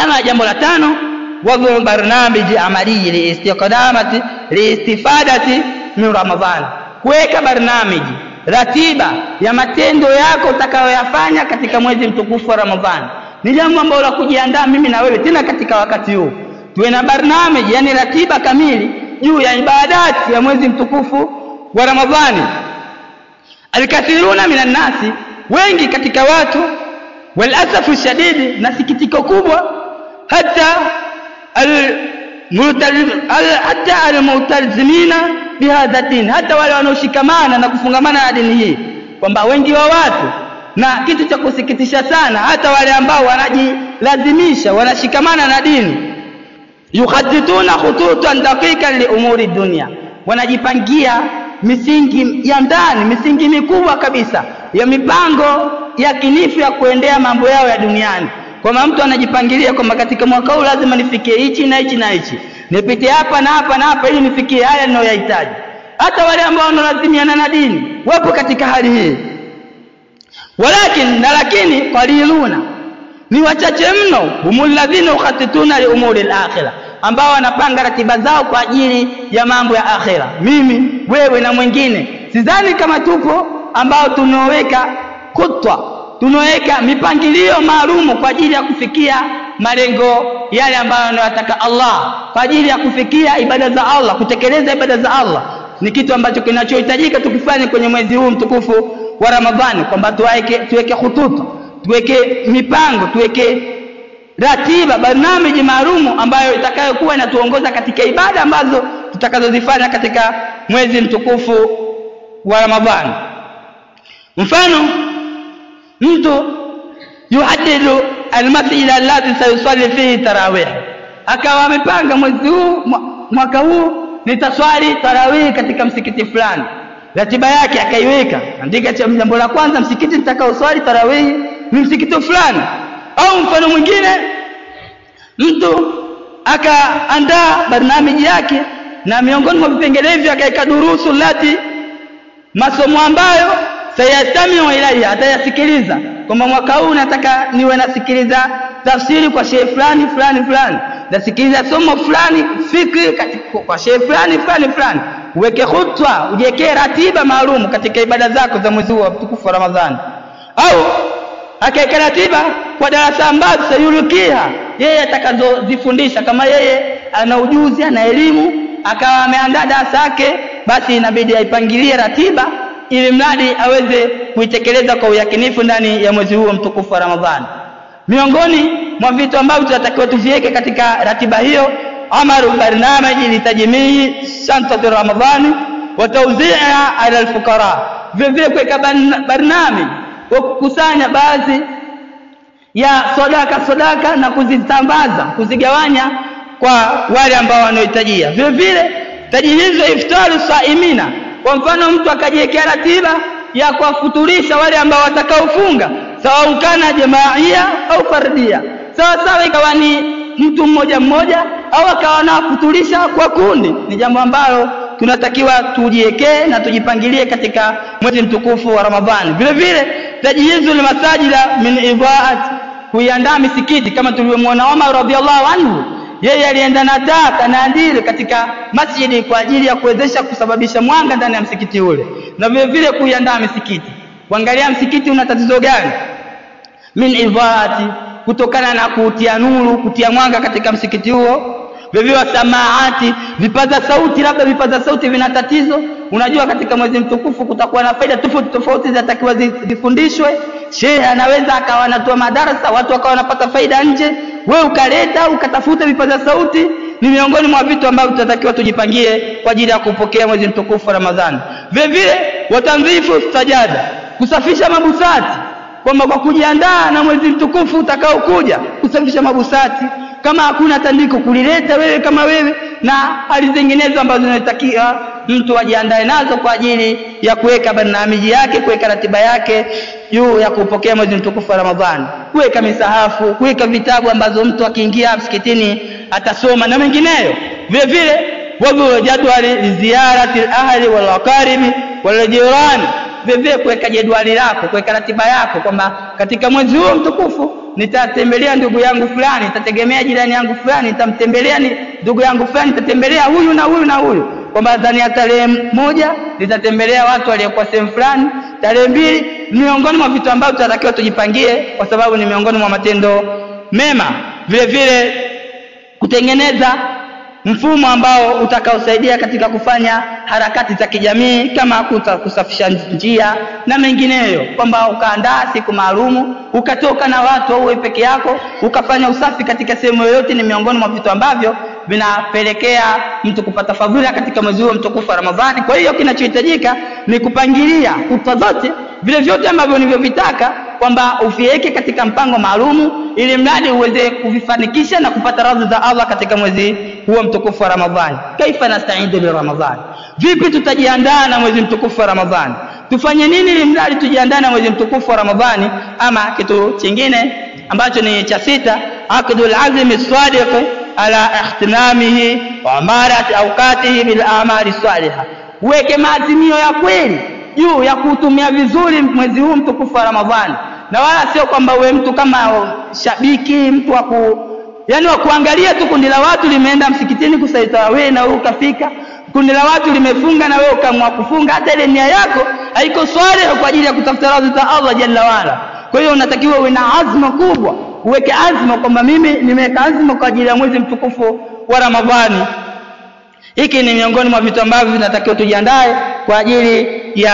Ama jambo la tano, wadhu barnamiji amali liistiqdamati liistifadati min Ramadhani, kuweka barnamiji, ratiba ya matendo yako utakayoyafanya katika mwezi mtukufu wa Ramadhani. Ni jambo ambalo la kujiandaa mimi na wewe tena katika wakati huu. Tuwe na barnamiji, yani ratiba kamili juu ya ibadati ya mwezi mtukufu wa Ramadhani. Alkathiruna minan nasi, wengi katika watu, walasafu shadidi, na sikitiko kubwa, hata almutalzimina bihadha din, hata wale wanaoshikamana na kufungamana na dini hii, kwamba wengi wa watu, na kitu cha kusikitisha sana, hata wale ambao wanajilazimisha wanashikamana na dini, yuhaddithuna khututan daqiqan li umuri dunya, wanajipangia misingi ya ndani, misingi mikubwa kabisa ya mipango ya kinifu ya kuendea mambo yao ya duniani. Kwa mtu anajipangilia kwamba katika mwaka huu lazima nifikie hichi na hichi na hichi, nipite hapa na hapa na hapa ili nifikie haya ninayoyahitaji. Hata wale ambao wanalazimiana na dini wapo katika hali hii. Lakini qaliluna, ni wachache mno, humul ladhina ukhatituna li umuri al-akhirah, ambao wanapanga ratiba zao kwa ajili ya mambo ya akhira. Mimi, wewe na mwingine, sidhani kama tupo ambao tunaweka kutwa, tunaweka mipangilio maalum kwa ajili ya kufikia malengo yale ambayo anayotaka Allah, kwa ajili ya kufikia ibada za Allah, kutekeleza ibada za Allah. Ni kitu ambacho kinachohitajika tukifanye kwenye mwezi huu mtukufu wa Ramadhani, kwamba tuweke khututa, tuweke mipango, tuweke ratiba, barnamiji maalum ambayo itakayokuwa inatuongoza katika ibada ambazo tutakazozifanya katika mwezi mtukufu wa Ramadhani. Mfano, mtu yuhaddidu almasjid alladhi sayusalli fihi tarawih, akawa amepanga mwezi huu, mwaka huu nitaswali tarawih katika msikiti fulani, ratiba yake akaiweka, andika jambo la kwanza, msikiti nitakaoswali tarawih ni msikiti fulani. Au mfano mwingine, mtu akaandaa barnamiji yake, na miongoni mwa vipengele hivyo akaweka durusu lati, masomo ambayo sayastamiu ilaiha, atayasikiliza. Kwamba mwaka huu nataka niwe nasikiliza tafsiri kwa shehe fulani fulani fulani, nasikiliza somo fulani fikri kwa shehe fulani fulani fulani. Uweke khutwa, ujiwekee ratiba maalum katika ibada zako za mwezi wa mtukufu wa Ramadhani. Au akaweka ratiba kwa darasa ambazo sayulukia yeye atakazozifundisha. Kama yeye ana ujuzi, ana elimu, akawa ameandaa darasa yake, basi inabidi aipangilie ratiba ili mradi aweze kuitekeleza kwa uyakinifu ndani ya mwezi huo mtukufu wa Ramadhani. Miongoni mwa vitu ambavyo tunatakiwa tuviweke katika ratiba hiyo, amaru barnamiji litajmii shantati Ramadhani wa tawzi'a ala alfuqara, vile kuweka barnamiji wa kukusanya baadhi ya sadaka na kuzitambaza, kuzigawanya kwa wale ambao wanaohitajia. Vile vile tajihizwa iftaru saimina, kwa mfano mtu akajiwekea ratiba ya kuwafuturisha wale ambao watakaofunga, sawa kana jamaia au fardia, sawa ikawa ni mtu mmoja mmoja au akawa anafuturisha kwa kundi. Ni jambo ambalo tunatakiwa tujiwekee na tujipangilie katika mwezi mtukufu wa Ramadhani. Vile vile tajihizul masajida min ibaat, kuiandaa misikiti kama tulivyomwona Umar radhiallahu anhu, yeye alienda na taa na andili katika masjidi kwa ajili ya kuwezesha kusababisha mwanga ndani ya msikiti ule. Na vile vile kuiandaa misikiti, kuangalia msikiti una tatizo gani, min ibaati, kutokana na kutia nuru, kutia mwanga katika msikiti huo. Vile vile samaati, vipaza sauti, labda vipaza sauti vina tatizo. Unajua katika mwezi mtukufu kutakuwa na faida tofauti zinatakiwa zifundishwe. Shehe anaweza akawa anatoa madarasa, watu wakawa wanapata faida nje, wewe ukaleta ukatafuta vipaza sauti. Ni miongoni mwa vitu ambavyo tunatakiwa tujipangie kwa ajili ya kupokea mwezi mtukufu wa Ramadhani. Vile vile watanzifu sajada, kusafisha mabusati, kwamba kwa kujiandaa na mwezi mtukufu utakao kuja, kusafisha mabusati, kama hakuna tandiko kulileta wewe kama wewe, na hali zinginezo ambazo zinatakiwa mtu ajiandae nazo kwa ajili ya kuweka barnamiji yake, kuweka ratiba yake juu ya kupokea mwezi mtukufu wa Ramadhani, kuweka misahafu, kuweka vitabu ambazo mtu akiingia msikitini atasoma na mengineyo. Vile vile wabu jadwali ziarati ahli wal aqaribi wal jirani, vile vile kuweka jadwali lako, kuweka ratiba yako kwamba katika mwezi huo mtukufu nitatembelea ndugu yangu fulani, nitategemea jirani yangu fulani, nitamtembelea ndugu yangu fulani, nitatembelea huyu na huyu na huyu, kwamba ndani ya tarehe 1 nitatembelea watu waliokuwa sehemu fulani, tarehe 2. Miongoni mwa vitu ambavyo tunatakiwa tujipangie kwa sababu ni miongoni mwa matendo mema. Vile vile kutengeneza mfumo ambao utakaosaidia katika kufanya harakati za kijamii kama kusafisha njia na mengineyo, kwamba ukaandaa siku maalumu ukatoka na watu au wewe peke yako ukafanya usafi katika sehemu yoyote. Ni miongoni mwa vitu ambavyo vinapelekea mtu kupata fadhila katika mwezi huo mtukufu wa Ramadhani. Kwa hiyo kinachohitajika ni kupangilia kuta zote vile vyote ambavyo nilivyovitaka, kwamba uviweke katika mpango maalumu ili mradi uweze kuvifanikisha na kupata radhi za Allah katika mwezi huo mtukufu wa Ramadhani. Kaifa nastaidu li Ramadhani, vipi tutajiandaa na mwezi mtukufu wa Ramadhani? Tufanye nini ili mradi tujiandae na mwezi mtukufu wa Ramadhani? Ama kitu kingine ambacho ni cha 6, aqdul azmi as-sadiq ala ihtinamihi wa amarat awqatihi bil a'mali salihah, uweke maazimio ya kweli juu ya kutumia vizuri mwezi huu mtukufu wa Ramadhani, na wala sio kwamba wewe mtu kama shabiki, mtu wa kuangalia tu kundi la watu limeenda msikitini kusali tarawih na wewe ukafika, kundi la watu limefunga na wewe ukaamua kufunga. Hata ile nia yako haiko swali kwa ajili ya kutafuta radhi za Allah jalla wala. Kwa hiyo unatakiwa uwe na azma kubwa, uweke azma kwamba mimi nimeweka azma kwa ajili ya mwezi mtukufu wa Ramadhani. Hiki ni miongoni mwa vitu ambavyo tunatakiwa tujiandae kwa ajili ya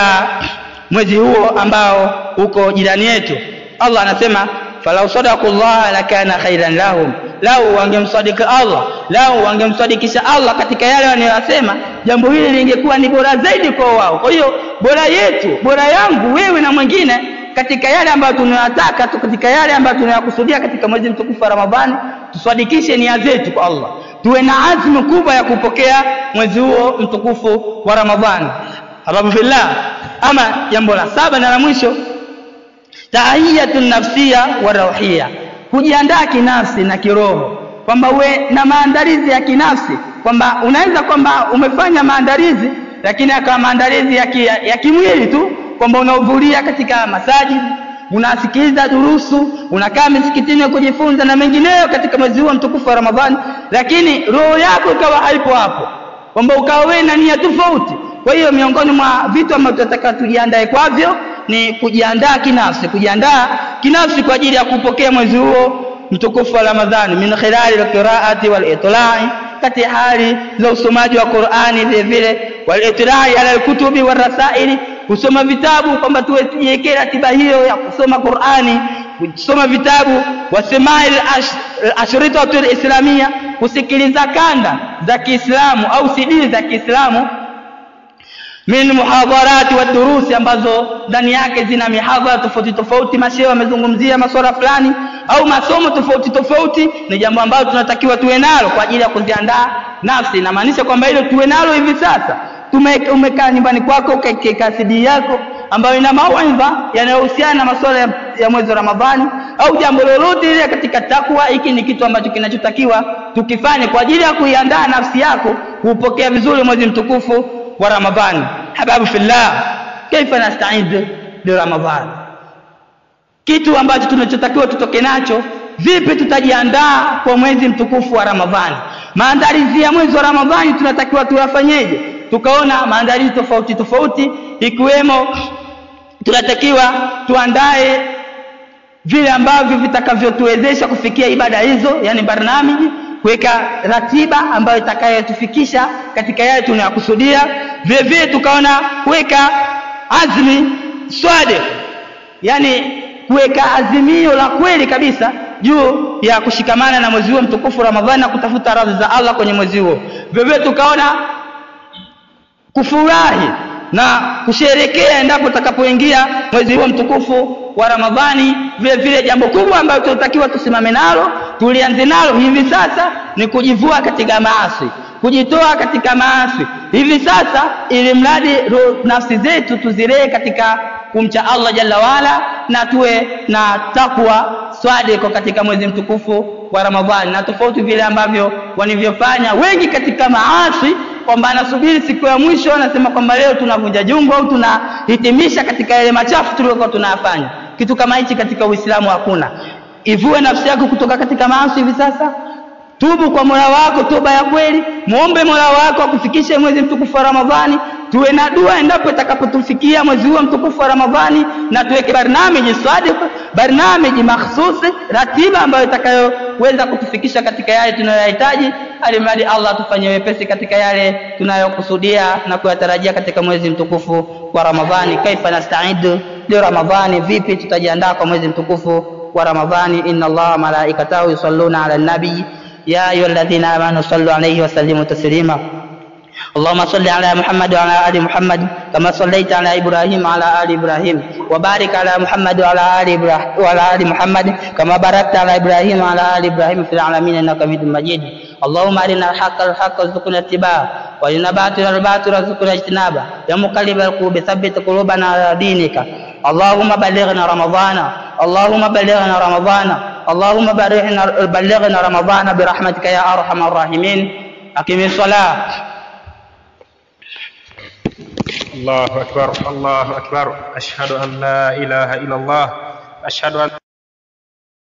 mwezi huo ambao uko jirani yetu. Allah anasema falau sadaqullaha lakana khairan lahum, lau wangemsadiki Allah, lau wangemsadikisha Allah katika yale wanayosema, jambo hili lingekuwa ni bora zaidi kwa wao. Kwa hiyo bora yetu, bora yangu wewe na mwingine katika yale ambayo tunayataka, katika yale ambayo tunayakusudia katika mwezi mtukufu wa Ramadhani, tusadikishe nia zetu kwa Allah, tuwe na azma kubwa ya kupokea mwezi huo mtukufu wa Ramadhani. Hababu fillah. Ama jambo la 7 na la mwisho, tahiyatun nafsiya wa ruhiyya, kujiandaa kinafsi na kiroho, kwamba uwe na maandalizi ya kinafsi, kwamba unaweza kwamba umefanya maandalizi lakini akawa maandalizi ya kimwili tu, kwamba unahudhuria katika masajid, unasikiliza durusu, unakaa msikitini kujifunza na mengineyo katika mwezi huu mtukufu wa Ramadhani, lakini roho yako ikawa haipo hapo, kwamba ukawa wewe na nia tofauti. Kwa hiyo miongoni mwa vitu ambavyo tunataka tujiandae kwavyo ni kujiandaa kinafsi kwa ajili ya kupokea mwezi huo mtukufu wa Ramadhani, min khilali al-qira'ati wal-itla'i, kati hali za usomaji wa Qur'ani, vile vile wal-itla'i ala al-kutubi war-rasaili, kusoma vitabu, kwamba tuweke ratiba hiyo ya kusoma Qur'ani, kusoma vitabu, wasemai al-ashrita al-islamia, kusikiliza kanda za Kiislamu au CD za Kiislamu, min muhadharati wa durusi, ambazo ndani yake zina mihadhara tofauti tofauti, mashehe wamezungumzia masuala fulani, au masomo tofauti tofauti, ni jambo ambalo tunatakiwa tuwe nalo kwa ajili ya kuziandaa nafsi. Na maanisha kwamba hilo tuwe nalo hivi sasa. Umekaa nyumbani kwako ukaweka CD yako ambayo ina mawaidha yanayohusiana na masuala ya mwezi wa Ramadhani au jambo lolote ile katika takwa. Hiki ni kitu ambacho kinachotakiwa tukifanye kwa ajili ya kuiandaa nafsi yako kupokea vizuri mwezi mtukufu wa Ramadhani. Hababu fillah, kaifa nasta'id li Ramadhani, kitu ambacho tunachotakiwa tutoke nacho, vipi tutajiandaa kwa mwezi mtukufu wa Ramadhani. Maandalizi ya mwezi wa Ramadhani tunatakiwa tuyafanyeje? Tukaona maandalizi tofauti tofauti, ikiwemo tunatakiwa tuandae vile ambavyo vitakavyotuwezesha kufikia ibada hizo, yani barnamiji, kuweka ratiba ambayo itakayotufikisha katika yale tunayokusudia. Vile vile tukaona kuweka azmi swade, yani kuweka azimio la kweli kabisa juu ya kushikamana na mwezi huo mtukufu Ramadhani na kutafuta radhi za Allah kwenye mwezi huo. Vile vile tukaona kufurahi na kusherekea endapo tutakapoingia mwezi huo mtukufu wa Ramadhani. Vile vile jambo kubwa ambalo tunatakiwa tusimame nalo, tulianze nalo hivi sasa, ni kujivua katika maasi, kujitoa katika maasi hivi sasa, ili mradi nafsi zetu tuzilee katika kumcha Allah jalla wala, na tuwe na takwa swadiko katika mwezi mtukufu wa Ramadhani. Na tofauti vile ambavyo wanavyofanya wengi katika maasi, kwamba anasubiri siku ya mwisho, anasema kwamba leo tunavunja jungu au tunahitimisha katika yale machafu tuliyokuwa tunayafanya. Kitu kama hichi katika Uislamu hakuna. Ivue nafsi yako kutoka katika maasi hivi sasa, tubu kwa Mola wako toba ya kweli, muombe Mola wako akufikishe mwezi mtukufu wa Ramadhani. Tuwe na dua endapo itakapotufikia mwezi huo mtukufu wa Ramadhani, na tuweke barnamiji sadiq, barnamiji makhsusi, ratiba ambayo itakayoweza kutufikisha katika yale tunayohitaji, alimradi Allah atufanyie wepesi katika yale tunayokusudia na kuyatarajia katika mwezi mtukufu wa Ramadhani. Kaifa nasta'id li Ramadhani, vipi tutajiandaa kwa mwezi mtukufu wa Ramadhani. Inna Allaha malaikatahu yusalluna ala nabi ya ayyuhalladhina amanu sallu alayhi wa sallimu taslima. اللهم صل على محمد وعلى آل محمد كما صليت على إبراهيم وعلى آل إبراهيم، وبارك على محمد وعلى آل محمد كما باركت على إبراهيم وعلى آل إبراهيم في العالمين إنك حميد مجيد. اللهم أرنا الحق الحق وارزقنا اتباعه، وأرنا الباطل الباطل وارزقنا اجتنابه. يا مقلب القلوب ثبت قلوبنا على دينك. اللهم بلغنا رمضان، اللهم بلغنا رمضان، اللهم بلغنا رمضان برحمتك يا أرحم الراحمين. أقم الصلاة. الله أكبر الله أكبر. أشهد أن لا إله إلا الله. أشهد أن